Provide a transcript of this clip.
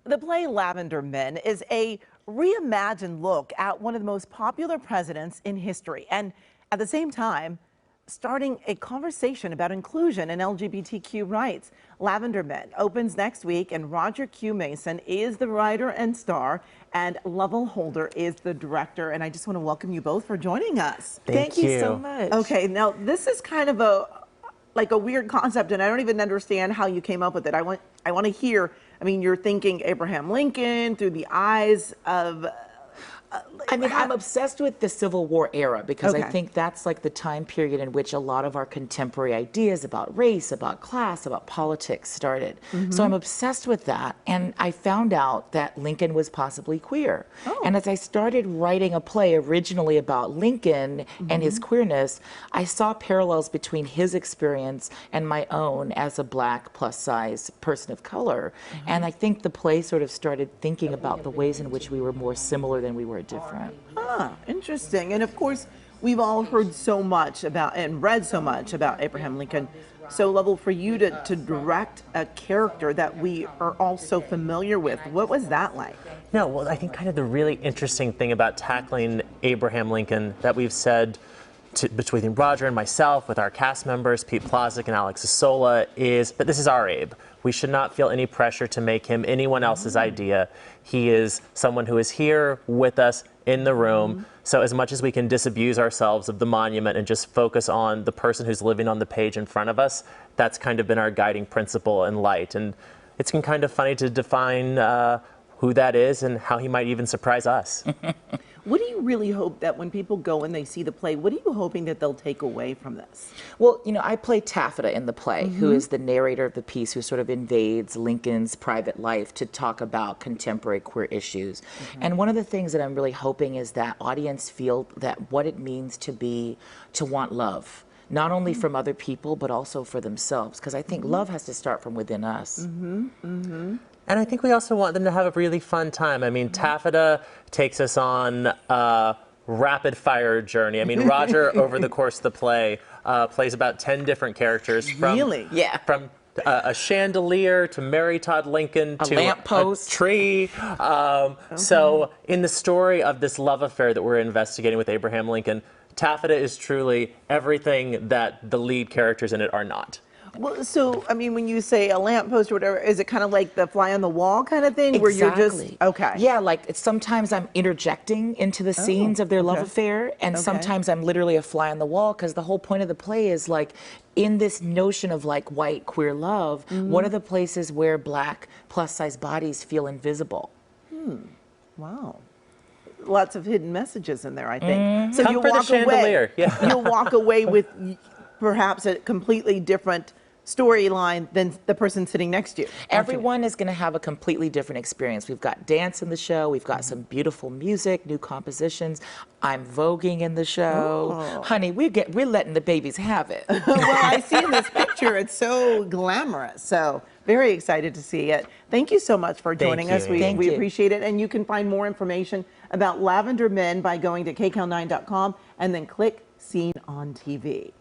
The play Lavender Men is a reimagined look at one of the most popular presidents in history, and at the same time, starting a conversation about inclusion and LGBTQ rights. Lavender Men opens next week, and Roger Q. Mason is the writer and star, and Lovell Holder is the director. And I just want to welcome you both for joining us. Thank you so much. Okay, now this is kind of a weird concept, and I don't even understand how you came up with it. I want to hear. I mean, you're thinking Abraham Lincoln through the eyes of. I'm obsessed with the Civil War era because Okay. I think that's like the time period in which a lot of our contemporary ideas about race, about class, about politics started. So I'm obsessed with that. And I found out that Lincoln was possibly queer. And as I started writing a play originally about Lincoln and his queerness, I saw parallels between his experience and my own as a Black plus-size person of color. And I think the play sort of started thinking about the ways in which we were more similar than we were different. Interesting. And of course, we've all heard so much about and read so much about Abraham Lincoln. So, Lovell, for you to direct a character that we are all so familiar with, what was that like? No, well, I think kind of the really interesting thing about tackling Abraham Lincoln that we've said between Roger and myself, with our cast members, Pete Plazik and Alex Isola, is that this is our Abe. We should not feel any pressure to make him anyone else's idea. He is someone who is here with us in the room. So as much as we can disabuse ourselves of the monument and just focus on the person who's living on the page in front of us, that's kind of been our guiding principle in light. And it's been kind of funny to define who that is and how he might even surprise us. What do you really hope that when people go and they see the play, what are you hoping that they'll take away from this? Well, you know, I play Taffeta in the play, who is the narrator of the piece, who sort of invades Lincoln's private life to talk about contemporary queer issues. And one of the things that I'm really hoping is that audience feel that what it means to want love, not only from other people, but also for themselves, because I think love has to start from within us. And I think we also want them to have a really fun time. I mean, Taffeta takes us on a rapid fire journey. I mean, Roger, over the course of the play, plays about 10 different characters. Really? Yeah. From a chandelier to Mary Todd Lincoln to lamppost. a tree. So in the story of this love affair that we're investigating with Abraham Lincoln, Taffeta is truly everything that the lead characters in it are not. Well, so, I mean, when you say a lamppost or whatever, is it kind of like the fly on the wall kind of thing? Where you're just, okay. Yeah, like sometimes I'm interjecting into the scenes of their love affair, and sometimes I'm literally a fly on the wall, because the whole point of the play is like, in this notion of like white queer love, what are the places where Black plus-size bodies feel invisible? Wow. Lots of hidden messages in there, I think. So Come you'll for the walk chandelier. away. You'll walk away with perhaps a completely different storyline than the person sitting next to you. Everyone is going to have a completely different experience. We've got dance in the show. We've got some beautiful music, new compositions. I'm voguing in the show. Honey, we're letting the babies have it. Well, I see in this picture, it's so glamorous. So very excited to see it. Thank you so much for joining us. We appreciate it. And you can find more information about Lavender Men by going to kcal9.com and then click Seen on TV.